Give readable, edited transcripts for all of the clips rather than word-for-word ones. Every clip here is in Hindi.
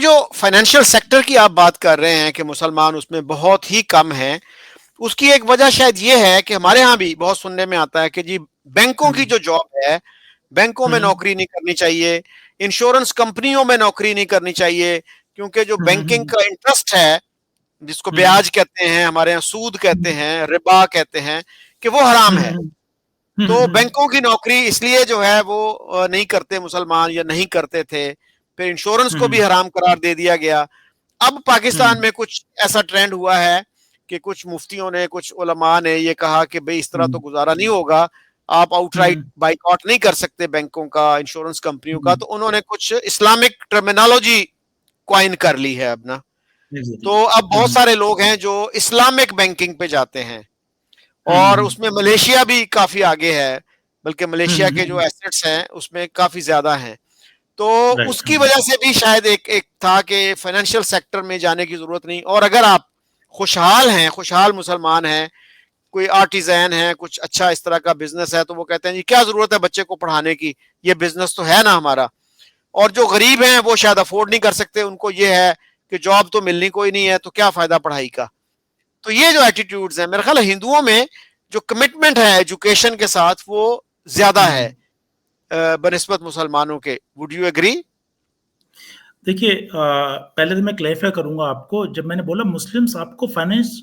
जो फाइनेंशियल सेक्टर की आप बात कर रहे हैं कि मुसलमान उसमें बहुत ही कम हैं, उसकी एक वजह शायद ये है कि हमारे यहाँ भी बहुत सुनने में आता है कि जी बैंकों की हुँ, जो जॉब है, बैंकों में हुँ, नौकरी नहीं करनी चाहिए, इंश्योरेंस कंपनियों में नौकरी नहीं करनी चाहिए, क्योंकि जो हुँ, बैंकिंग हुँ, का इंटरेस्ट है, जिसको हुँ, ब्याज कहते हैं, हमारे यहाँ सूद कहते हैं, रिबा कहते हैं, कि वो हराम हुँ, है। हुँ, हुँ, तो हुँ, बैंकों की नौकरी इसलिए जो है वो नहीं करते मुसलमान या नहीं करते थे। फिर इंश्योरेंस को भी हुँ, हराम करार दे दिया गया। अब हुँ, पाकिस्तान में कुछ ऐसा ट्रेंड हुआ है कि कुछ मुफ्तियों ने, कुछ उलमा ने ये कहा कि भई इस तरह तो हुँ, गुज़ारा नहीं होगा। आप आउटराइट हुँ, बायकॉट नहीं कर सकते बैंकों का, इंश्योरेंस कंपनियों का। हुँ, तो उन्होंने कुछ इस्लामिक टर्मिनोलॉजी कॉइन कर ली है अब ना। एग्ज़ैक्टली। तो अब हुँ, बहुत हुँ, सारे लोग हैं जो इस्लामिक बैंकिंग पे जाते हैं हुँ, और हुँ, उसमें मलेशिया भी काफ़ी आगे है। बल्कि हुँ, मलेशिया हुँ, के जो हुँ, एसेट्स हैं उसमें काफ़ी ज़्यादा हैं। तो राइट, उसकी हुँ, वजह से भी शायद एक एक था कि फाइनेंशियल सेक्टर में जाने की ज़रूरत नहीं। और अगर आप खुशहाल हैं, खुशहाल मुसलमान हैं, कोई आर्टिज़न है, कुछ अच्छा इस तरह का बिज़नेस है, तो वो कहते हैं जी क्या ज़रूरत है बच्चे को पढ़ाने की, ये बिज़नेस तो है ना हमारा। और जो गरीब हैं वो शायद अफ़ोर्ड नहीं कर सकते, उनको ये है कि जॉब तो मिलनी कोई नहीं है, तो क्या फ़ायदा पढ़ाई का। तो ये जो एटीट्यूड्स हैं, मेरा ख़्याल है हिंदुओं में जो कमिटमेंट है एजुकेशन के साथ वो ज़्यादा है हुँ। बनिस्बत मुसलमानों के। Would you agree? देखिए पहले तो मैं क्लैरिफ़ाई करूँगा आपको, जब मैंने बोला मुस्लिम्स आपको फाइनेंस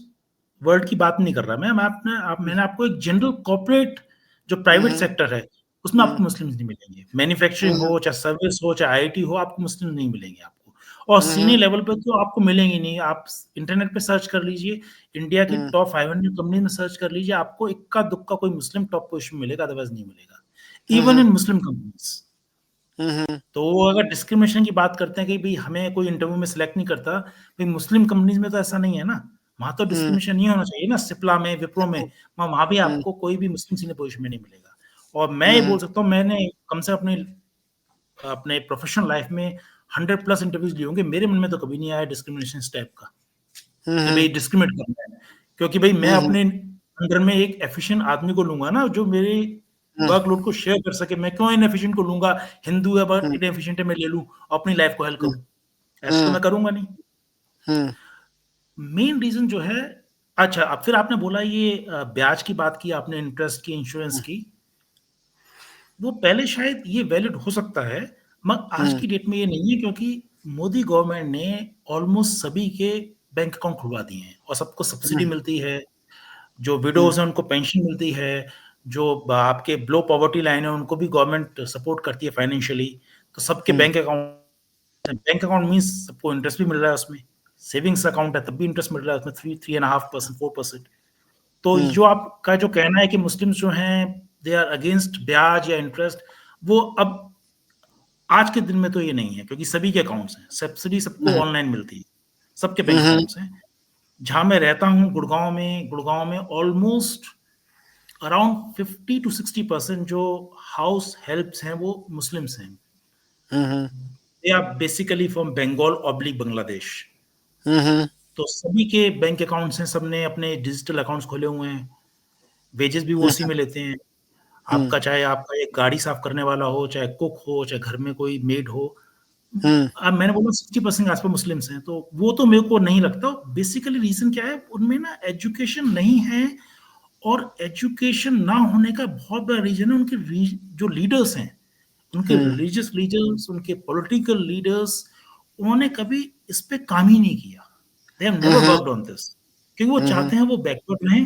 वर्ल्ड की बात नहीं कर रहा मैंने आपको एक जनरल कॉर्पोरेट जो हुँ, प्राइवेट हुँ, सेक्टर है, उसमें हुँ, आपको मुस्लिम्स नहीं मिलेंगे। मैन्युफैक्चरिंग हुँ, हो, चाहे सर्विस हो, चाहे आईटी हो, आपको मुस्लिम नहीं मिलेंगे आपको। और हुँ, सीनियर हुँ, लेवल पे तो आपको मिलेंगे नहीं। आप स इंटरनेट पे सर्च कर लीजिए, इंडिया की हुँ, टॉप 500 कंपनी में सर्च कर लीजिए, आपको इक्का-दुक्का कोई मुस्लिम टॉप पोज़ीशन में मिलेगा, अदरवाइज़ नहीं मिलेगा। हुँ, इवन हुँ, इन मुस्लिम कंपनीज़। हुँ, हुँ, तो वो अगर डिस्क्रिमिनेशन की बात करते हैं कि भई हमें कोई इंटरव्यू में सिलेक्ट नहीं करता, भई मुस्लिम कंपनीज़ में तो ऐसा नहीं है ना। वहाँ तो हुँ, डिस्क्रिमिनेशन नहीं होना चाहिए ना, सिप्ला में, विप्रो में, वहाँ भी हुँ, आपको कोई भी मुस्लिम सीनियर पोज़ीशन में नहीं मिलेगा। और मैं ये हुँ, बोल सकता हूँ मैंने कम से अपने अपने प्रोफ़ेशनल लाइफ़ में 100 प्लस इंटरव्यूज़ लिए होंगे, मेरे मन में तो कभी नहीं आया डिस्क्रिमिनेशन इस टाइप का, कि हुँ, भई डिस्क्रिमिनेट करना है। क्योंकि भई मैं हुँ, अपने अंडर में एक एफ़िशिएंट आदमी को लूँगा ना, जो मेरे हुँ, वर्कलोड को शेयर कर सके। मैं क्यों इनएफ़िशिएंट को लूँगा, हिंदू है बट हुँ, इनएफ़िशिएंट है मैं ले लूँ, अपनी लाइफ़ को हेल हुँ, करूँ। ऐसा तो हुँ, मैं करूँगा नहीं। हुँ, मेन रीज़न जो है अच्छा अब फिर आपने बोला ये ब्याज की बात की आपने इंटरेस्ट की, इंश्योरेंस की, वो पहले शायद ये वैलिड हो सकता है, मगर आज हुँ, की डेट में ये नहीं है क्योंकि मोदी गवर्नमेंट ने ऑलमोस्ट सभी के बैंक अकाउंट खुलवा दिए हैं और सबको सब्सिडी हुँ, मिलती है, जो हुँ, विडोज़ हैं उनको पेंशन मिलती है, जो ब आपके बिलो पॉवर्टी लाइन है उनको भी गवर्नमेंट सपोर्ट करती है फाइनेंशियली, तो सबके हुँ, बैंक अकाउंट मीन्स सबको इंटरेस्ट भी मिल रहा है उसमें। सेविंग्स अकाउंट है तब भी इंटरेस्ट मिल रहा है उसमें 3.5% 4%। तो हुँ, जो आपका जो कहना है कि मुस्लिम्स जो हैं दे आर अगेंस्ट ब्याज या इंटरेस्ट, वो अब आज के दिन में तो ये नहीं है क्योंकि सभी के अकाउंट्स हैं। सब्सिडी सबको हुँ, ऑनलाइन मिलती है। सबके बैंक हुँ, अकाउंट्स हैं। जहाँ मैं रहता हूँ गुड़गाँव में ऑलमोस्ट अराउंड 50 टू 60% जो हाउस हेल्प्स हैं वो मुस्लिम्स हैं। Hmm, they are basically from Bengal oblique Bangladesh. हुँ, तो सभी के बैंक अकाउंट्स हैं, सबने अपने डिजिटल अकाउंट्स खोले हुए हैं। वेजेस भी वो हुँ, उसी में लेते हैं। हुँ, आपका एक गाड़ी साफ करने वाला हो, चाहे कुक हो, चाहे घर में कोई मेड हो। हुँ, अब मैंने बोला 60% के आस-पास मुस्लिम्स हैं, तो वो तो मेरे को नहीं लगता। बेसिकली रीज़न क्या है, उनमें ना एजुकेशन नहीं है और एजुकेशन ना होने का बहुत बड़ा रीज़न है उनके जो लीडर्स हैं, उनके हुँ, रिलीजियस लीडर्स, उनके पॉलिटिकल लीडर्स, उन्होंने कभी इस पे काम ही नहीं किया। They have never hmm, worked on this क्योंकि वो हुँ, चाहते हैं वो बैकवर्ड रहें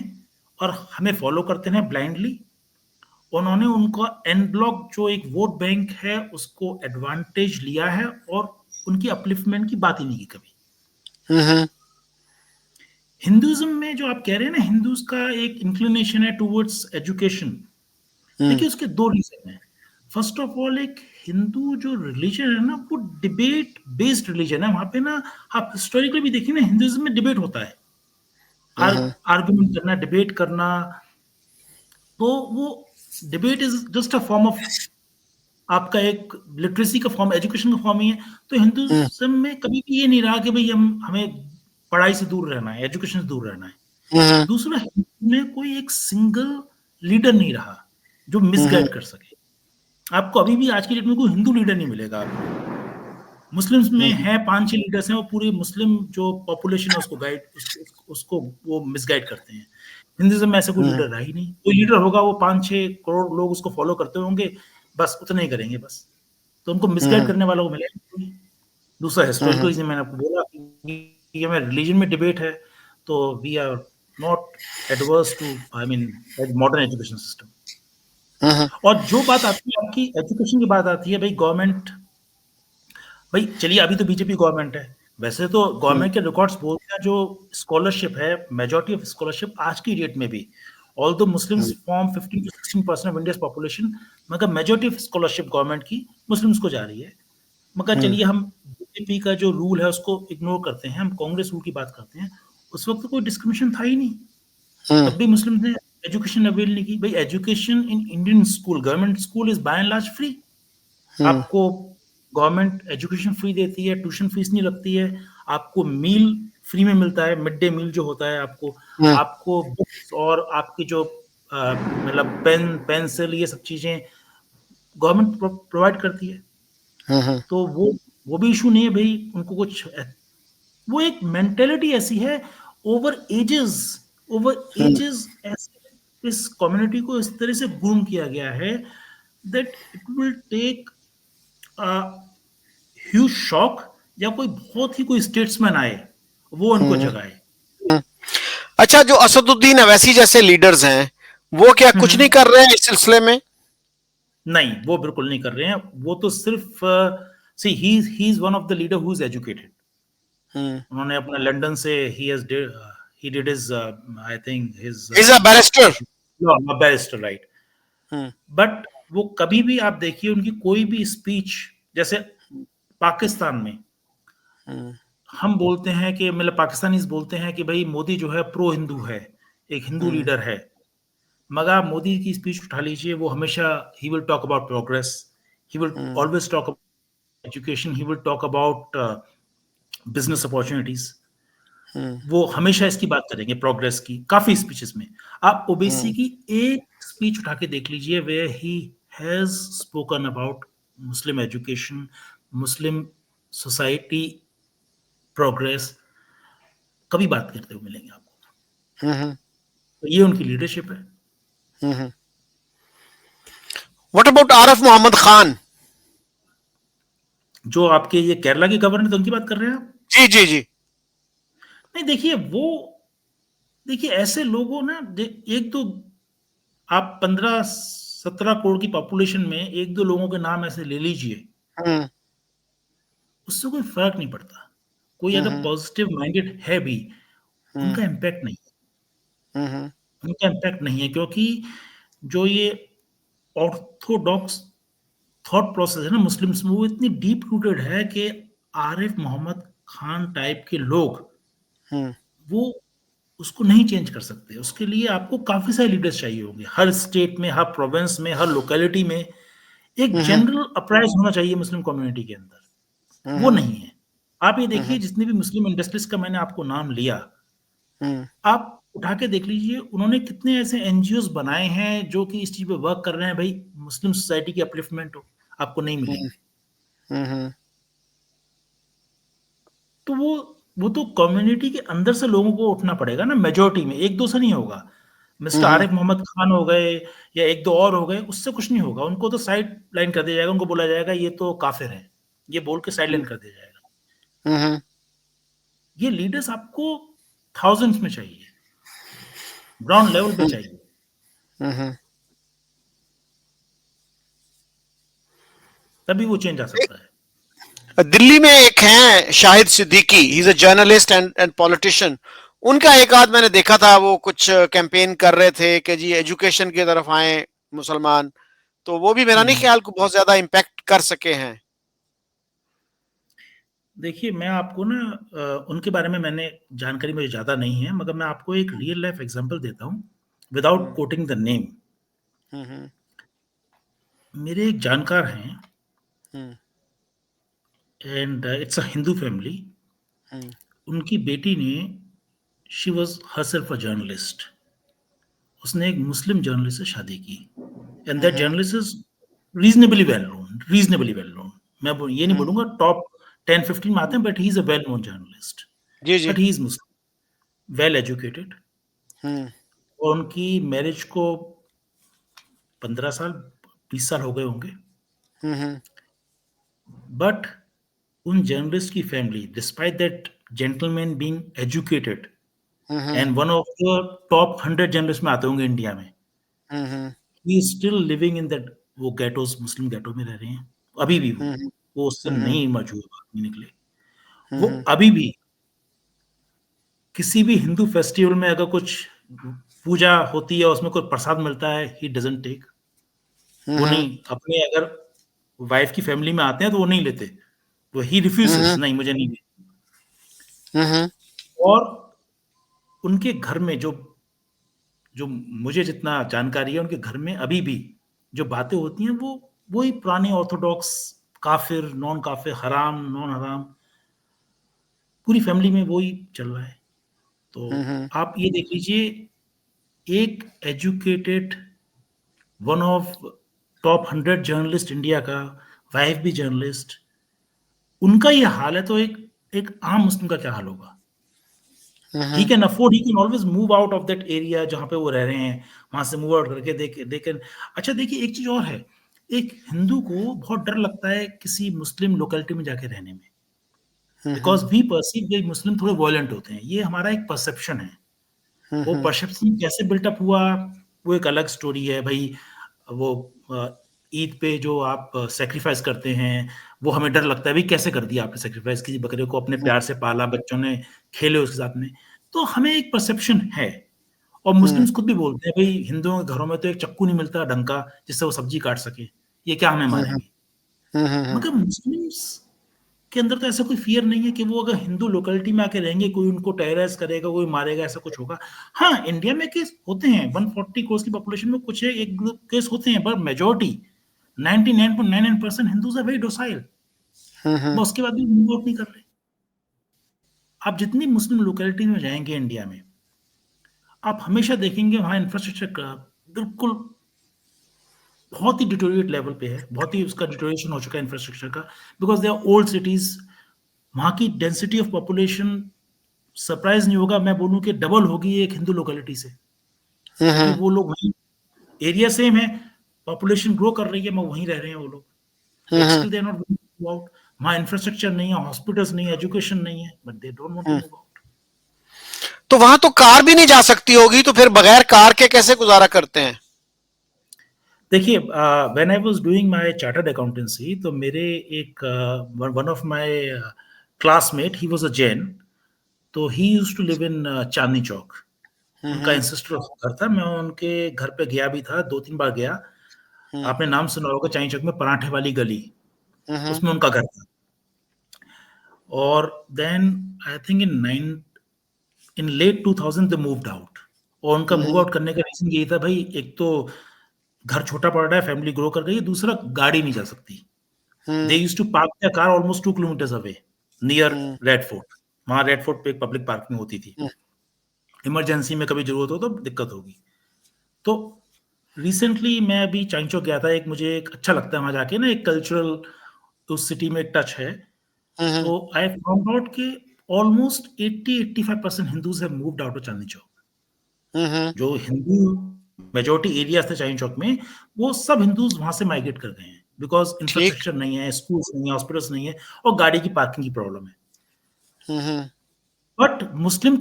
और हमें फॉलो करते रहें ब्लाइंडली। उन्होंने उनका एन ब्लॉक जो एक वोट बैंक है, उसको एडवांटेज लिया है और उनकी अपलिफ्टमेंट की बात ही नहीं की कभी। हुँ, हिंदुइज़्म में जो आप कह रहे हैं ना, हिंदूज़ का एक इंक्लिनेशन है टुवर्ड्स एजुकेशन। हुँ, देखिए, उसके 2 रीज़न हैं। फर्स्ट ऑफ ऑल एक हिंदू जो रिलिजन है ना, वो डिबेट बेस्ड रिलिजन है। वहाँ पे ना आप हिस्टोरिकली भी देखिए ना, हिंदुइज़्म में डिबेट होता है। हुँ, आर्गुमेंट करना, डिबेट करना, तो वो debate is just a form of आपका एक लिटरेसी का फॉर्म, एजुकेशन का फॉर्म ही है। तो हुँ, हिंदुइज़्म में कभी भी ये नहीं रहा कि भई हमें पढ़ाई से दूर रहना है, एजुकेशन से दूर रहना है। हुँ, दूसरा हिंदू में कोई एक सिंगल लीडर नहीं रहा, जो हुँ, मिसगाइड कर सके। आपको अभी भी आज की डेट में कोई हिंदू लीडर नहीं मिलेगा आपको। मुस्लिम्स में हैं 5-6 लीडर्स हैं, वो पूरी मुस्लिम जो पॉपुलेशन है उसको उसको वो मिसगाइड करते हैं। हिंदुइज्म में ऐसा कोई लीडर रहा ही नहीं। कोई लीडर होगा वो 5-6 करोड़ लोग उसको फॉलो करते होंगे, बस उतना ही करेंगे बस। तो उनको मिसगाइड करने वाला को मिलेगा कोई। दूसरा हिस्टोरिकल रीजन मैंने आपको बोला कि ये हमें रिलीजन में डिबेट है, तो we are not adverse to I mean modern education system. और जो बात आती है आपकी एजुकेशन की बात आती है, भाई गवर्नमेंट, भाई चलिए अभी तो बीजेपी गवर्नमेंट है, वैसे तो गवर्नमेंट के रिकॉर्ड्स बोलते हैं जो स्कॉलरशिप है, मेजॉरिटी ऑफ स्कॉलरशिप आज की डेट में भी, although Muslims form 15 to 16% of India's population, मगर मेजॉरिटी ऑफ स्कॉलरशिप गवर्नमेंट की मुस्लिम्स को जा रही है। मगर चलिए हम बीजेपी का जो रूल है उसको इग्नोर करते हैं, हम कांग्रेस रूल की बात करते हैं। उस वक्त तो कोई डिस्क्रिमिनेशन था ही नहीं, तब भी मुस्लिम ने एजुकेशन अवेल नहीं की। भाई education in Indian school, government school is by and large free. आपको गवर्नमेंट एजुकेशन फ्री देती है, ट्यूशन फीस नहीं लगती है, आपको मील फ्री में मिलता है, मिड डे मील जो होता है आपको बुक्स और आपकी जो मतलब पेन पेंसिल ये सब चीजें गवर्नमेंट प्रोवाइड करती है। तो वो भी इशू नहीं है भाई, उनको कुछ, वो एक मेंटेलिटी ऐसी है ओवर एजेस इस कम्युनिटी को इस तरह से ग्रूम किया गया है that it will take huge shock या कोई बहुत ही कोई स्टेट्समैन आए वो उनको जगाए। अच्छा, जो असदुद्दीन अवैसी जैसे लीडर्स हैं वो क्या कुछ नहीं कर रहे हैं इस सिलसिले में? नहीं, वो बिल्कुल नहीं कर रहे हैं। वो तो सिर्फ सी ही is one of the leader who is educated. उन्होंने अपना लंदन से he did his I think his He's a barrister. Barrister, right. But वो कभी भी आप देखिए उनकी कोई भी स्पीच, जैसे पाकिस्तान में हम बोलते हैं कि मतलब पाकिस्तानीज बोलते हैं कि भाई मोदी जो है प्रो हिंदू है, एक हिंदू लीडर है, मगर आप मोदी की स्पीच उठा लीजिए, वो हमेशा he will talk about progress, he will always talk about education, he will talk about business opportunities. वो हमेशा इसकी बात करेंगे प्रोग्रेस की, काफी स्पीचेस में। आप ओबीसी की एक स्पीच उठा के देख लीजिए where he has spoken about Muslim education, Muslim society progress, कभी बात करते हुए मिलेंगे आपको। तो ये उनकी लीडरशिप है। What about Arif Mohammad Khan? जो आपके ये केरला के गवर्नर थे उनकी बात कर रहे हैं आप? जी जी जी। नहीं देखिए ऐसे लोगों ना, एक दो, आप 15-17 करोड़ की पॉपुलेशन में एक दो लोगों के नाम ऐसे ले लीजिए, उससे कोई फर्क नहीं पड़ता। कोई अगर पॉजिटिव माइंडेड है भी, उनका इम्पैक्ट नहीं है, उनका इम्पैक्ट नहीं है, क्योंकि जो ये ऑर्थोडॉक्स थॉट प्रोसेस है ना मुस्लिम्स में, वो इतनी डीप रूटेड है कि आरिफ मोहम्मद खान टाइप के लोग वो उसको नहीं चेंज कर सकते। उसके लिए आपको काफी सारे लीडर्स चाहिए होंगे, हर स्टेट में, हर प्रोविंस में, हर लोकेलिटी में एक जनरल अपराइज होना चाहिए मुस्लिम कम्युनिटी के अंदर, वो नहीं है। आप ये देखिए जितने भी मुस्लिम इंडस्ट्रीज का मैंने आपको नाम लिया, आप उठा के देख लीजिए उन्होंने कितने ऐसे एनजीओ बनाए हैं जो कि इस चीज पे वर्क कर रहे हैं, भाई मुस्लिम सोसाइटी की अपलिफ्टमेंट हो, आपको नहीं मिलेंगे। तो वो तो कम्युनिटी के अंदर से लोगों को उठना पड़ेगा ना, मेजोरिटी में, एक दो से नहीं होगा। मिस्टर आरिफ मोहम्मद खान हो गए या एक दो और हो गए, उससे कुछ नहीं होगा। उनको तो साइड लाइन कर दिया जाएगा, उनको बोला जाएगा ये तो काफिर है, ये बोल के साइड लाइन कर दिया जाएगा। ये लीडर्स आपको थाउजेंड्स में चाहिए, ग्राउंड लेवल पे चाहिए, तभी वो चेंज आ सकता है। दिल्ली में एक हैं शाहिद सिद्दीकी, ही is a journalist and politician. उनका एक आध मैंने देखा था, वो कुछ कैंपेन कर रहे थे कि जी एजुकेशन की तरफ आए मुसलमान, तो वो भी मेरा नहीं ख्याल को बहुत ज्यादा इम्पैक्ट कर सके हैं। देखिए मैं आपको ना उनके बारे में मैंने जानकारी मुझे ज्यादा नहीं है, मगर मैं आपको एक रियल लाइफ एग्जांपल देता हूँ विदाउट कोटिंग द नेम। मेरे एक जानकार हैं and it's a Hindu family. उनकी बेटी ने, she was herself a journalist, उसने एक मुस्लिम जर्नलिस्ट से शादी की and that journalist is reasonably well known. मैं ये नहीं बोलूंगा टॉप 10-15 में आते हैं, but he is a well known journalist, जी जी। But he is Muslim, well educated. Hmm और उनकी मैरिज को 15 साल 20 साल हो गए होंगे। हम्म बट उन जर्नलिस्ट की family, despite that gentleman being educated hmm and one of the top 100 journalist में आते होंगे इंडिया में, hmm he is still living in that, वो गेटोस, मुस्लिम गेटो में रह रहे हैं अभी भी। हम्म वो उससे हम्म नहीं इमर्ज हुए, बाहर नहीं निकले। वो हम्म अभी भी किसी भी हिंदू फेस्टिवल में अगर कुछ पूजा होती है, उसमें कोई प्रसाद मिलता है, ही डजंट टेक। वो हम्म नहीं, अपने अगर वाइफ की फैमिली में आते हैं तो वो नहीं लेते, वो ही रिफ्यूजेस, हम्म नहीं मुझे नहीं लेना। हम्म और उनके घर में जो जो मुझे जितना जानकारी है, उनके घर में अभी भी जो बातें होती हैं, वो वही पुराने ऑर्थोडॉक्स, काफिर, नॉन काफिर, हराम, नॉन हराम, पूरी फैमिली में वही चल रहा है। तो हम्म आप ये देख लीजिए, एक educated, one of top 100 journalist India का, वाइफ भी जर्नलिस्ट, उनका ये हाल है, तो एक एक आम मुस्लिम का क्या हाल होगा? He hmm can afford, he can always move out of that area जहां पे वो रह रहे हैं, वहां से मूव आउट करके दे कैन। अच्छा देखिए, एक चीज और है, एक हिंदू को बहुत डर लगता है किसी मुस्लिम लोकेलिटी में जाके रहने में, बिकॉज वी परसीव कि मुस्लिम थोड़े वॉयलेंट होते हैं। ये हमारा एक परसेप्शन है। वो हम्म परसेप्शन कैसे बिल्टअप हुआ, वो एक अलग स्टोरी है भाई। वो ईद पे जो आप सेक्रीफाइस करते हैं, वो हमें डर लगता है भाई, कैसे कर दिया आपने सेक्रीफाइस, किसी बकरे को अपने प्यार से पाला, बच्चों ने खेले उसके साथ में। तो हमें एक परसेप्शन है। और हम्म मुस्लिम्स खुद भी बोलते हैं भाई, हिंदुओं के घरों में तो एक चक्कू नहीं मिलता ढंग का जिससे वो सब्जी काट सके, ये क्या हमें हम्म मारेंगे? मगर मुस्लिम्स के अंदर तो ऐसा कोई फियर नहीं है कि वो अगर हिंदू लोकेलिटी में आके रहेंगे, कोई उनको टेररिस्ट करेगा, कोई मारेगा, ऐसा कुछ होगा। हाँ, इंडिया में केस होते हैं, 140 करोड़ की पॉपुलेशन में कुछ एक दो केस होते हैं, पर majority 99.99% Hindus are very docile. Hmm वो उसके बाद भी मूव आउट नहीं कर रहे। आप जितनी मुस्लिम लोकेलिटी में जाएंगे इंडिया में, आप हमेशा देखेंगे वहाँ इंफ्रास्ट्रक्चर का बिल्कुल बहुत ही डिटोरिएट लेवल पे है, बहुत ही उसका डिटोरिएशन हो चुका है इंफ्रास्ट्रक्चर का, because they are old cities. वहाँ की डेंसिटी ऑफ पॉपुलेशन, सरप्राइज नहीं होगा मैं बोलूँ कि डबल होगी एक हिंदू लोकेलिटी से, क्योंकि वो लोग वहीं, एरिया सेम है, पॉपुलेशन ग्रो कर रही है, मैं वहीं रह रहे हैं वो लोग, but hmm still they are not move out. वहाँ इंफ्रास्ट्रक्चर नहीं है, हॉस्पिटल्स नहीं है, एजुकेशन नहीं है, but they don't want to hmm move out. तो वहां तो कार भी नहीं जा सकती होगी, तो फिर बगैर कार के कैसे गुजारा करते हैं? देखिए, when I was doing my chartered accountancy, तो मेरे एक one of my classmate, he was a Jain, तो he used to live in Chandni Chowk. उनका हम्म इंसिस्टर घर था, मैं उनके घर पे गया भी था, 2-3 बार गया। हम्म आपने नाम सुना होगा चांदनी चौक में पराठे वाली गली, हम्म उसमें उनका घर था। और then I think in late 2000 they moved out. और उनका मूव हम्म आउट करने का रीजन यही था भाई, एक तो घर छोटा पड़ रहा है, फैमिली ग्रो कर गई है, दूसरा गाड़ी नहीं जा सकती। They used to park their car almost 2 kilometres away near hmm Red Fort. वहां रेड फोर्ट पे एक पब्लिक पार्किंग होती थी, हम्म इमरजेंसी में कभी जरूरत हो तो दिक्कत होगी। तो रिसेंटली मैं अभी चांचो गया था, एक मुझे एक अच्छा लगता है वहां जाके ना, एक कल्चरल उस सिटी में एक टच है। हम्म तो आई फाउंड आउट कि almost 80-85% Hindus have moved out of Chandni Chowk. Hmm जो हिंदू मेजोरिटी एरियाज थे चांदनी चौक में, वो सब हिंदूज वहां से माइग्रेट कर गए हैं, बिकॉज ठीक। इंफ्रास्ट्रक्चर नहीं है, स्कूल्स नहीं है, हॉस्पिटल्स नहीं है, और गाड़ी की पार्किंग की प्रॉब्लम है। हम्म बट मुस्लिम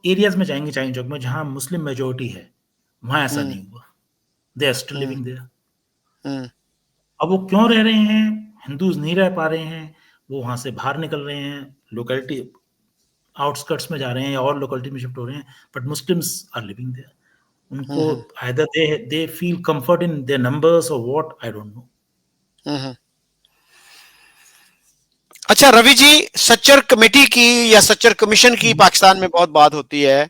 एरियाज में जाएंगे चांदनी चौक में, जहां मुस्लिम मेजोरिटी है, वहां ऐसा हम्म नहीं हुआ। They are still hmm living there. Hmm अब वो क्यों रह रहे हैं? हिंदूज नहीं रह पा रहे हैं, वो वहां से बाहर निकल रहे हैं, लोकेलिटी आउटस्कर्ट्स में जा रहे हैं या और लोकेलिटी में शिफ्ट हो रहे हैं, but Muslims are living there. उनको hmm either they feel comfort in their numbers और what, I don't know. Hmm अच्छा रवि जी, सच्चर कमेटी की या सच्चर कमीशन की पाकिस्तान में बहुत बात होती है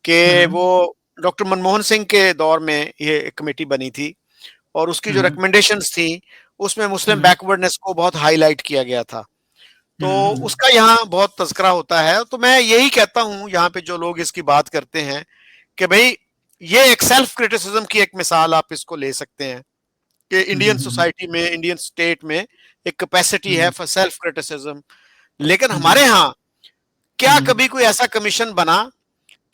कि हम्म वो डॉक्टर मनमोहन सिंह के दौर में ये एक कमेटी बनी थी, और उसकी जो हम्म रिकमेंडेशंस थी उसमें मुस्लिम हम्म बैकवर्डनेस को बहुत हाईलाइट किया गया था। तो हम्म उसका यहाँ बहुत तज़किरा होता है। तो मैं यही कहता हूँ यहाँ पे जो लोग इसकी बात करते हैं कि भाई ये एक सेल्फ क्रिटिसिज्म की एक मिसाल आप इसको ले सकते हैं कि इंडियन हम्म सोसाइटी में, इंडियन स्टेट में एक कैपेसिटी है हम्म फॉर सेल्फ क्रिटिसिज्म। लेकिन हमारे यहाँ क्या हम्म, कभी कोई ऐसा कमीशन बना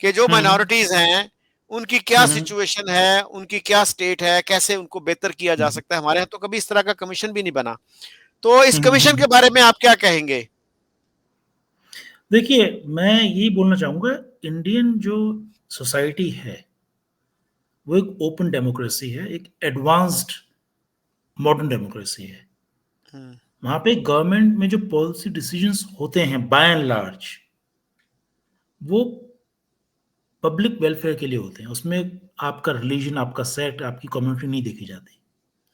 कि जो हम्म, माइनॉरिटीज हैं उनकी क्या हम्म, सिचुएशन है, उनकी क्या स्टेट है, कैसे उनको बेहतर किया जा हम्म, सकता है? हमारे यहाँ तो कभी इस तरह का कमीशन भी नहीं बना। तो इस हम्म, कमीशन के बारे में आप क्या कहेंगे? देखिए, मैं यही बोलना चाहूंगा, इंडियन जो सोसाइटी है वो एक ओपन डेमोक्रेसी है, एक एडवांस्ड मॉडर्न डेमोक्रेसी है। हम्म, वहां पे गवर्नमेंट में जो पॉलिसी डिसीजंस होते हैं बाय एंड लार्ज, वो पब्लिक वेलफेयर के लिए होते हैं। उसमें आपका रिलीजन, आपका सेक्ट, आपकी कम्युनिटी नहीं देखी जाती।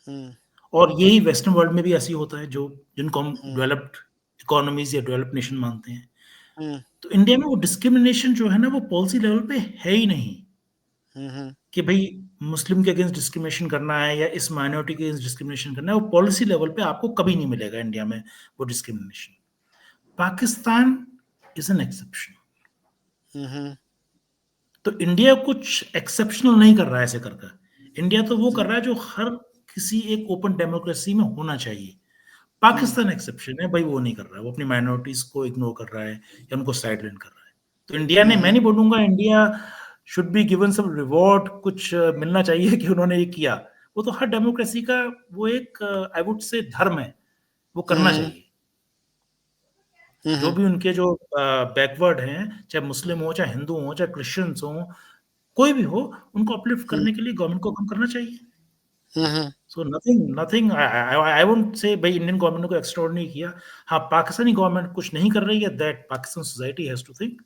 हम्म, और यही वेस्टर्न वर्ल्ड में भी ऐसी होता है, जो जिनको हम हम्म, डेवलप्ड इकोनॉमीज या डेवलप्ड नेशन मानते हैं। हम्म, तो इंडिया में वो डिस्क्रिमिनेशन जो है ना, वो पॉलिसी लेवल पे है ही नहीं, हम्म, कि भाई मुस्लिम के अगेंस्ट डिस्क्रिमिनेशन करना है या इस माइनॉरिटी के अगेंस्ट डिस्क्रिमिनेशन करना है। वो पॉलिसी लेवल पे आपको कभी नहीं मिलेगा इंडिया में वो discrimination. Pakistan is an exception. Hmm, तो इंडिया कुछ एक्सेप्शनल नहीं कर रहा है ऐसे कर कर। इंडिया तो वो कर रहा है जो हर किसी एक ओपन डेमोक्रेसी में होना चाहिए। हम्म, पाकिस्तान एक्सेप्शन है भाई, वो नहीं कर रहा है, वो अपनी माइनॉरिटीज को इग्नोर कर रहा है या उनको साइडलाइन कर रहा है। तो इंडिया ने, मैं हम्म, नहीं बोलूंगा India should be given some reward, कुछ मिलना चाहिए कि उन्होंने ये किया। वो तो हर डेमोक्रेसी का वो एक आई वुड से धर्म है, वो करना हम्म, चाहिए। जो हम्म, भी उनके जो बैकवर्ड हैं, चाहे मुस्लिम हो, चाहे हिंदू हो, चाहे क्रिश्चियंस हो, कोई भी हो, उनको अपलिफ्ट हम्म, करने के लिए गवर्नमेंट को काम करना चाहिए। Hmm, so nothing nothing I won't say भाई इंडियन गवर्नमेंट ने कोई एक्स्ट्राऑर्डिनरी किया। हाँ, पाकिस्तानी गवर्नमेंट कुछ नहीं कर रही है, that Pakistan society has to think,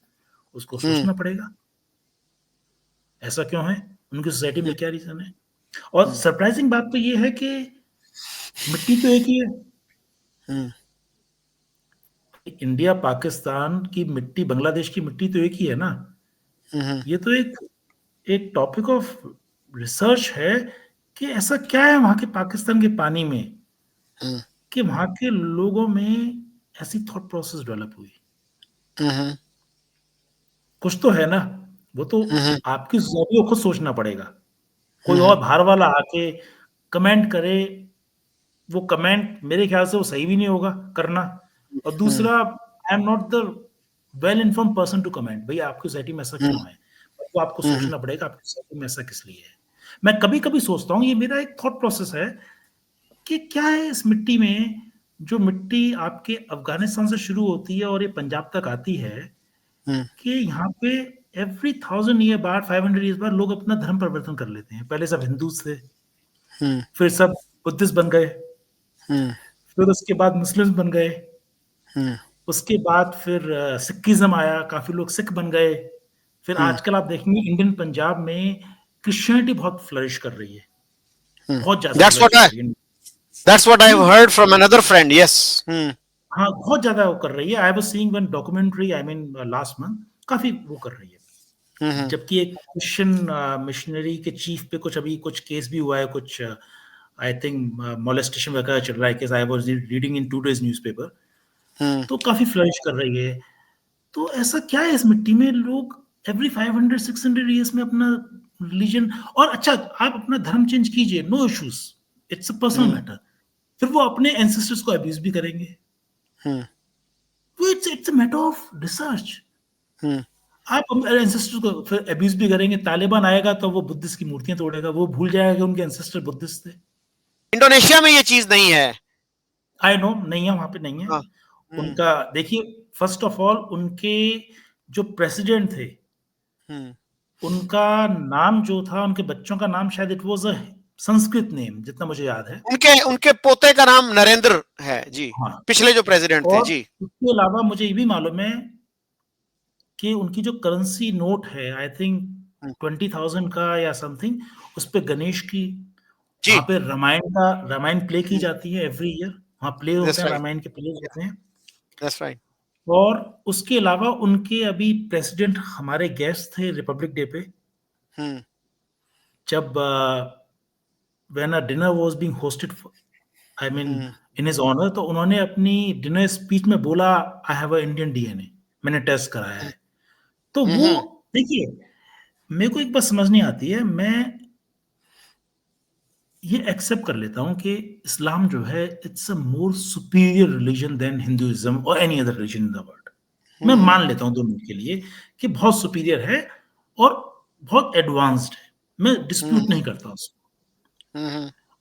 उसको हम्म, सोचना पड़ेगा ऐसा क्यों है, उनकी सोसाइटी में क्या रीजन है। और हम्म, सरप्राइजिंग बात तो ये है कि मिट्टी तो एक ही है। हम्म, इंडिया पाकिस्तान की मिट्टी, बांग्लादेश की मिट्टी तो एक ही है ना। हम्म, ये तो एक एक टॉपिक ऑफ रिसर्च है कि ऐसा क्या है वहां के पाकिस्तान के पानी में हम्म, कि वहां के लोगों में ऐसी थॉट प्रोसेस डेवलप हुई। हम्म, कुछ तो है ना। वो तो हम्म, आपकी सोसाइटी को खुद सोचना पड़ेगा। कोई हम्म, और बाहर वाला आके कमेंट करे, वो कमेंट मेरे ख्याल से वो सही भी नहीं होगा करना। और हम्म, दूसरा, I am not the well inform person to comment भाई आपकी सोसाइटी में ऐसा क्यों है। वो आपको हम्म, सोचना पड़ेगा आपकी सोसाइटी में ऐसा किस लिए है। मैं कभी कभी सोचता हूँ, ये मेरा एक थॉट प्रोसेस है, कि क्या है इस मिट्टी में, जो मिट्टी आपके अफगानिस्तान से शुरू होती है और ये पंजाब तक आती है, हम्म, कि यहाँ पे एवरी 1000 ईयर बाद, 500 ईयर बाद लोग अपना धर्म परिवर्तन कर लेते हैं। पहले सब हिंदू थे, हम्म, फिर सब बुद्धिस्ट बन गए, हम्म, फिर उसके बाद मुस्लिम्स बन गए, हम्म, उसके बाद फिर सिखिज्म आया, काफी लोग सिख बन गए। फिर हम्म, आजकल आप देखेंगे इंडियन पंजाब में क्रिश्चियनिटी बहुत फ्लरिश कर रही है, हम्म। बहुत ज्यादा That's what फ्लरिश कर I रही है। that's what I've नहीं, heard from another friend. Yes. हम्म, हाँ, बहुत ज्यादा वो कर रही है। I was seeing one documentary, I mean last month, काफी वो कर रही है। हम्म, जबकि एक क्रिश्चियन मिशनरी के चीफ पे कुछ अभी कुछ केस भी हुआ है, कुछ आई थिंक मोलेस्टेशन वगैरह चल रहा है case. I was reading in today's newspaper. Hmm, तो काफी फ्लरिश कर रही है। तो ऐसा क्या है इस मिट्टी में, लोग एवरी 500 600 ईयर्स में अपना रिलीजन, और अच्छा आप अपना धर्म चेंज कीजिए, no issues, it's a personal hmm, matter. फिर वो अपने एंसेस्टर्स को अब्यूज भी करेंगे। हम्म, वो it's a matter of research. Hmm. आप अपने एंसेस्टर्स को फिर अब्यूज भी करेंगे। तालिबान आएगा तो वो बुद्धिस्ट की मूर्तियां तोड़ेगा, वो भूल जाएगा कि उनके एंसेस्टर बुद्धिस्ट थे। इंडोनेशिया में ये चीज नहीं है। आई नो नहीं है, वहां पे नहीं है। हाँ। हम्म, उनका देखिए, फर्स्ट ऑफ ऑल उनके जो प्रेसिडेंट थे, हम्म। उनका नाम जो था, उनके बच्चों का नाम शायद it was a Sanskrit name, जितना मुझे याद है। उनके उनके पोते का नाम नरेंद्र है जी। हाँ। पिछले जो प्रेसिडेंट थे और जी। उसके अलावा मुझे ये भी मालूम है कि उनकी जो करेंसी नोट है, आई थिंक हम्म, 20,000 का या समथिंग, उस पे गणेश की, जी। वहां पे रामायण प्ले की हम्म, जाती है एवरी ईयर। वहां प्ले होते दैट्स हैं, राइट। रामायण के प्ले होते हैं। That's right. और उसके अलावा उनके अभी प्रेसिडेंट हमारे गेस्ट थे रिपब्लिक डे पे, हम्म, जब when a dinner was being hosted, I mean hmm, in his honour, तो उन्होंने अपनी डिनर स्पीच में बोला, I have a Indian DNA, मैंने टेस्ट कराया है। तो हम्म, वो, देखिए, मेरे को एक बात समझ नहीं आती है। मैं ये एक्सेप्ट कर लेता हूँ कि इस्लाम जो है it's a more superior religion than Hinduism और any other religion in the world. मैं मान लेता हूँ दोनों के लिए कि बहुत सुपीरियर है और बहुत एडवांस्ड है, मैं डिस्प्यूट नहीं करता उसको।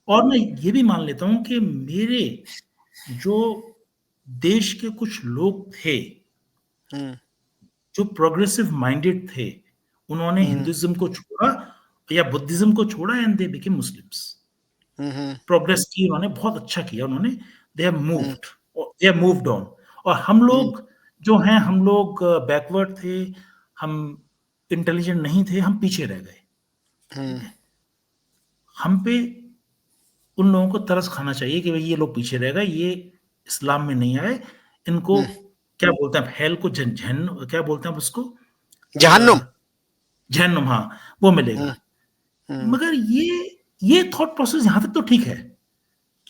और मैं ये भी मान लेता हूँ कि मेरे जो देश के कुछ लोग थे जो प्रोग्रेसिव माइंडेड थे, उन्होंने हिंदुइज्म को छोड़ा या बुद्धिज्म को छोड़ा and they became Muslims. Progress की उन्होंने, बहुत अच्छा किया उन्होंने, they have moved, they have moved on. और हम लोग जो हैं, हम लोग बैकवर्ड थे, हम इंटेलिजेंट नहीं थे, हम पीछे रह गए। ठीक है, हम पे उन लोगों को तरस खाना चाहिए कि भाई ये लोग पीछे रह गए, ये इस्लाम में नहीं आए, इनको क्या बोलते हैं, हेल को क्या बोलते हैं उसको, जहन्नुम। जहन्नुम, हाँ, वो मिलेगा। मगर ये थॉट प्रोसेस यहां तक तो ठीक है,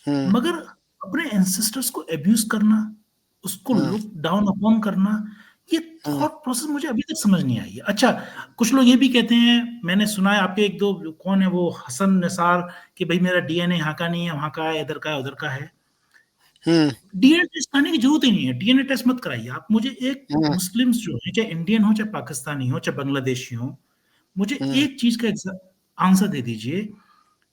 मगर अपने एंसेस्टर्स को अब्यूज करना, उसको लुक डाउन अपॉन करना, ये थॉट प्रोसेस मुझे अभी तक समझ नहीं आई है। अच्छा, कुछ लोग ये भी कहते हैं, मैंने सुना है आपके एक दो, कौन है वो, हसन निसार, कि भाई मेरा डीएनए यहाँ का नहीं है, वहां का है, इधर का है, उधर का है। डीएनए टेस्ट कराने की जरूरत ही नहीं है, डीएनए टेस्ट मत कराइए आप। मुझे एक मुस्लिम्स जो है, चाहे इंडियन हो, चाहे पाकिस्तानी हो, चाहे बांग्लादेशी हो, मुझे एक चीज का आंसर दे दीजिए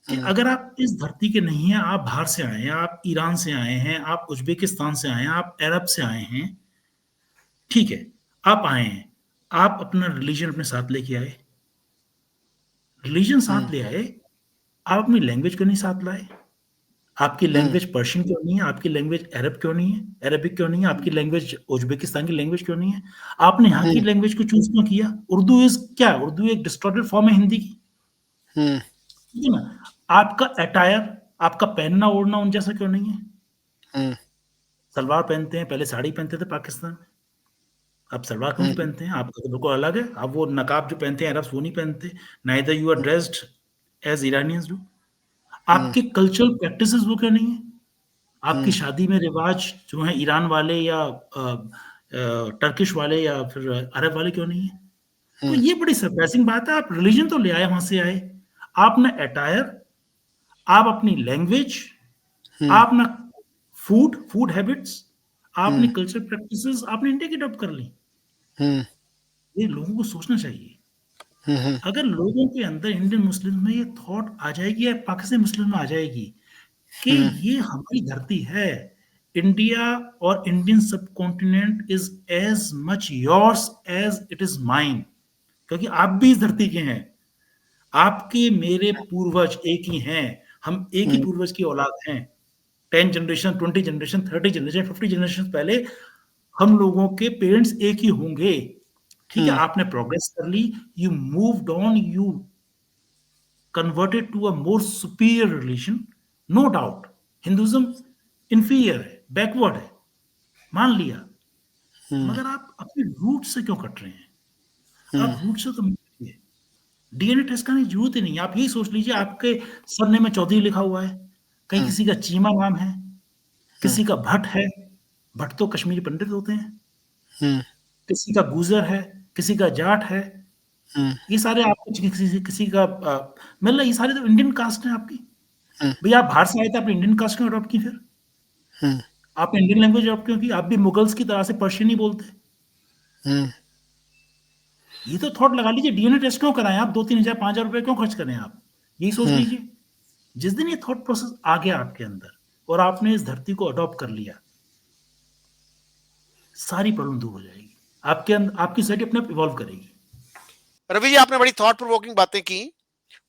कि अगर आप इस धरती के नहीं हैं, आप बाहर से आए हैं, आप ईरान से आए हैं, आप उज्बेकिस्तान से आए हैं, आप अरब से आए हैं, ठीक है, आप आए हैं, आप अपना रिलीजन अपने साथ लेके आए, रिलीजन साथ ले आए, आप अपनी लैंग्वेज क्यों नहीं साथ लाए? आपकी लैंग्वेज पर्शियन क्यों नहीं है? आपकी लैंग्वेज अरब क्यों नहीं है, अरबिक क्यों नहीं है? आपकी लैंग्वेज उज्बेकिस्तान की लैंग्वेज क्यों नहीं है? आपने यहाँ की लैंग्वेज को चूज क्यों किया? उर्दू इज क्या, उर्दू एक डिस्टॉर्टेड फॉर्म है हिंदी की, ठीक है ना? आपका अटायर, आपका पहनना ओढ़ना उन जैसा क्यों नहीं है? सलवार पहनते हैं, पहले साड़ी पहनते थे पाकिस्तान में, अब सलवार कमीज पहनते हैं, आपका तो बिल्कुल अलग है। अब वो नकाब जो पहनते हैं अरब्स, वो नहीं पहनते। Neither you are dressed as Iranians do. आपके कल्चरल प्रैक्टिसेस वो क्यों नहीं है? आपकी शादी में रिवाज जो है ईरान वाले या टर्किश वाले या फिर अरब वाले क्यों नहीं है? तो ये बड़ी सरप्राइजिंग बात है। आप रिलीजन तो ले आए, वहां से आए, आप ना अटायर, आप अपनी लैंग्वेज, आप ना फूड हैबिट्स, आपने कल्चर प्रैक्टिसेस आपने इंडिया की अडॉप्ट कर ली। ये लोगों को सोचना चाहिए। अगर लोगों के अंदर, इंडियन मुस्लिम में, ये थॉट आ जाएगी या पाकिस्तानी मुस्लिम में आ जाएगी कि ये हमारी धरती है, इंडिया और Indian subcontinent is as much yours as it is mine, क्योंकि आप भी इस धरती के हैं, आपके मेरे पूर्वज एक ही हैं, हम एक ही पूर्वज की औलाद हैं। 10 जनरेशन, 20 जनरेशन, 30 जनरेशन, 50 जनरेशन पहले हम लोगों के पेरेंट्स एक ही होंगे। ठीक है, आपने प्रोग्रेस कर ली, you moved on, you converted to a more superior religion, no doubt. Hinduism inferior है, बैकवर्ड है, मान लिया, मगर आप अपने रूट से क्यों कट रहे हैं? आप रूट से तो मिटिए। डीएनए टेस्ट करने की जरूरत ही नहीं है। आप यही सोच लीजिए, आपके सरनेम में चौधरी लिखा हुआ है, कहीं किसी का चीमा नाम है, किसी का भट्ट है, भट्ट तो कश्मीरी पंडित होते हैं, किसी का गुजर है, किसी का जाट है, ये सारे आपको किसी का मतलब ये सारे तो इंडियन कास्ट हैं आपकी। भैया आप बाहर से आए थे, आप इंडियन कास्ट क्यों अडॉप्ट की फिर? आप इंडियन लैंग्वेज अडॉप्ट क्यों की? आप भी मुगल्स की तरह से पर्शियन ही बोलते। ये तो थॉट लगा लीजिए, डीएनए टेस्ट क्यों कराएं आप? 2-3 हजार 5 हजार रुपए क्यों खर्च करें आप? यही सोच लीजिए। जिस दिन ये थॉट प्रोसेस आ गया आपके अंदर और आपने इस धरती को अडॉप्ट कर लिया, सारी प्रॉब्लम दूर हो जाएगी। आपके अंदर आपकी सोसाइटी अपने आप इवॉल्व करेगी। रवि जी, आपने बड़ी थॉट प्रोवोकिंग बातें की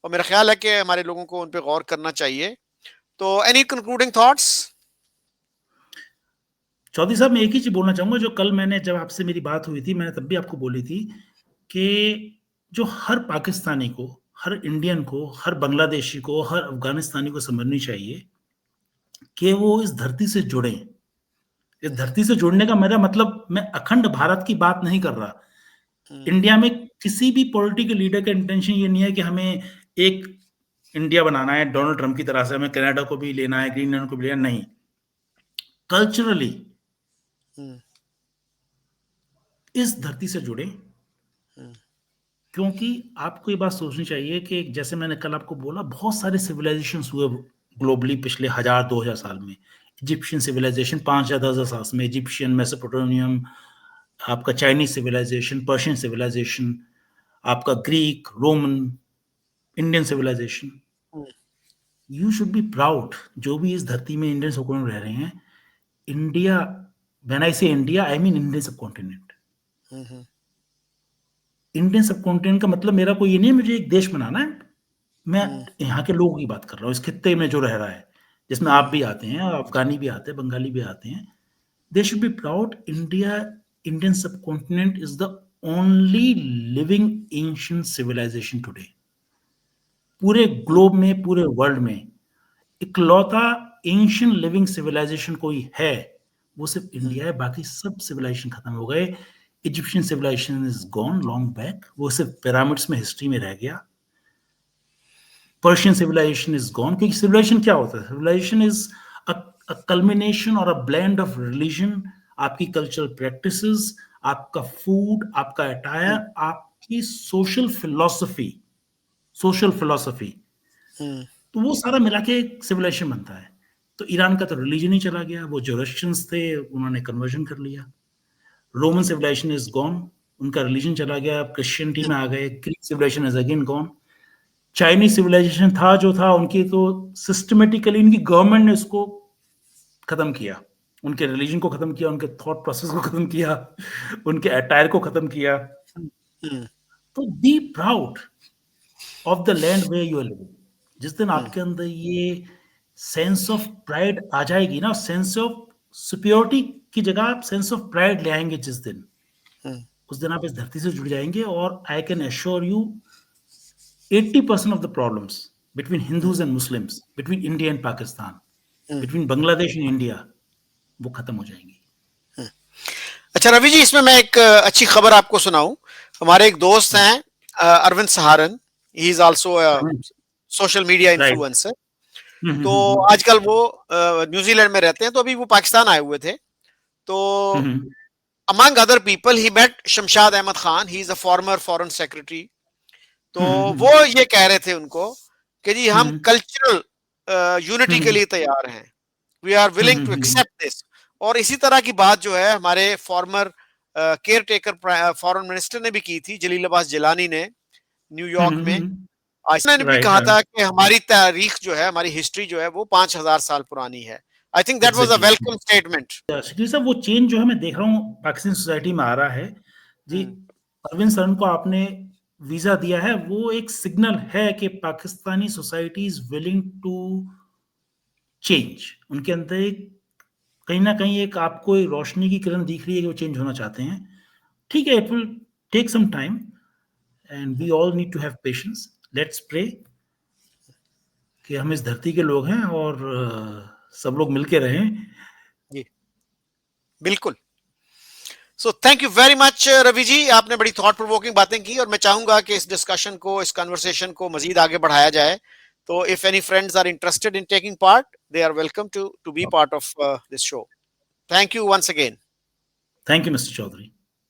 और मेरा ख्याल है कि हमारे लोगों को उन पे गौर करना चाहिए। तो एनी कंक्लूडिंग थॉट्स? चौधरी साहब, मैं एक ही चीज बोलना चाहूंगा, जो कल मैंने, जब आपसे मेरी बात हुई थी, मैंने तब भी आपको बोली थी कि जो हर पाकिस्तानी को, हर इंडियन को, हर बांग्लादेशी को, हर अफगानिस्तानी को समझनी चाहिए कि वो इस धरती से जुड़े। इस धरती से जुड़ने का मेरा मतलब, मैं अखंड भारत की बात नहीं कर रहा। इंडिया में किसी भी पॉलिटिकल लीडर का इंटेंशन ये नहीं है कि हमें एक इंडिया बनाना है डोनाल्ड ट्रंप की तरह से, हमें कनाडा को भी लेना है, ग्रीनलैंड को भी लेना, नहीं। कल्चरली इस धरती से जुड़े, क्योंकि आपको ये बात सोचनी चाहिए कि जैसे मैंने कल आपको बोला, बहुत सारे सिविलाइजेशंस हुए ग्लोबली पिछले 1000-2000 साल में। इजिप्शियन सिविलाइजेशन 5000-10,000 साल में, इजिप्शियन, मेसोपोटामियम, आपका चाइनीज सिविलाइजेशन, पर्शियन सिविलाइजेशन, आपका Greek, Roman, Indian civilisation. You should be proud, जो भी इस धरती में इंडियन सबकॉन्टिनेंट रह रहे हैं, इंडिया, व्हेन आई से India I mean Indian subcontinent. Indian subcontinent का मतलब मेरा कोई ये नहीं है मुझे एक देश बनाना है, मैं यहाँ के लोगों की बात कर रहा हूँ, इस खित्ते में जो रह रहा है, जिसमें आप भी आते हैं, अफगानी भी आते हैं, बंगाली भी आते हैं। They should be proud, India, Indian subcontinent is the only living ancient civilisation today. पूरे ग्लोब में, पूरे वर्ल्ड में इकलौता एंशिएंट लिविंग सिविलाइजेशन कोई है, वो सिर्फ इंडिया है। बाकी सब सिविलाइजेशन खत्म हो गए। Egyptian civilisation is gone long back, वो सिर्फ पिरामिड्स में हिस्ट्री में रह गया। पर्शियन सिविलाइजेशन इज गॉन, क्योंकि सिविलाइजेशन क्या होता है? सिविलाइजेशन इज अ कल्मिनेशन और अ ब्लेंड ऑफ रिलीजन, आपकी कल्चरल प्रैक्टिसेस, आपका फूड, आपका अटायर, आपकी सोशल फिलॉसफी, तो वो सारा मिला के एक सिविलाइजेशन बनता है। तो ईरान का तो रिलीजन ही चला गया, वो जोरस्ट्रियंस थे, उन्होंने कन्वर्जन कर लिया। रोमन सिविलाइजेशन इज गॉन, उनका रिलीजन चला गया, क्रिश्चियनिटी में आ गए। Greek civilisation is again gone. Chinese civilisation था जो था, उनकी तो सिस्टमेटिकली उनकी गवर्नमेंट ने उसको खत्म किया, उनके रिलीजन को खत्म किया, उनके थॉट प्रोसेस को खत्म किया, उनके अटायर को खत्म किया। तो be proud of the land way you are living. जिस दिन आपके अंदर ये सेंस ऑफ प्राइड आ जाएगी ना, सेंस ऑफ सुपियोरिटी की जगह आप सेंस ऑफ प्राइड ले आएंगे जिस दिन, उस दिन आप इस धरती से जुड़ जाएंगे। और I can assure you 80% of the problems between Hindus and Muslims, between India and Pakistan, between Bangladesh and India, वो खत्म हो जाएंगी। अच्छा रवि जी, इसमें मैं एक अच्छी खबर आपको सुनाऊं। हमारे एक दोस्त हैं Arvind Saharan, he is also social media influencer. तो आजकल वो न्यूजीलैंड में रहते हैं, तो अभी वो पाकिस्तान आए हुए थे। तो among other people he met Shamshad Ahmad Khan, he is a former foreign secretary. तो वो ये कह रहे थे उनको कि जी हम कल्चरल यूनिटी के लिए तैयार हैं, we are willing to accept this. और इसी तरह की बात जो है हमारे former caretaker foreign minister ने भी की थी, जलील अब्बास जिलानी ने, न्यूयॉर्क में। इसने भी कहा था कि हमारी तारीख जो है, हमारी हिस्ट्री जो है, वो 5000 साल पुरानी है। I think that was a welcome statement. जी सर, वो चेंज जो है मैं देख रहा हूँ पाकिस्तान सोसाइटी में आ रहा है जी। अरविंद सरन को आपने वीजा दिया है, वो एक सिग्नल है कि Pakistani society is willing to change. उनके अंदर एक कहीं ना कहीं एक आपको एक रोशनी की किरण दिख रही है कि वो चेंज होना चाहते हैं। ठीक है, it will take some time and we all need to have patience. Let's pray कि हम इस धरती के लोग हैं और सब लोग मिलके रहें। जी बिल्कुल। So thank you very much Ravi ji, आपने बड़ी थॉट प्रोवोकिंग बातें की, और मैं चाहूंगा कि इस डिस्कशन को, इस कन्वर्सेशन को मजीद आगे बढ़ाया जाए। तो if any friends are interested in taking part, they are welcome to be part of this show. Thank you once again. Thank you mister Chaudhary.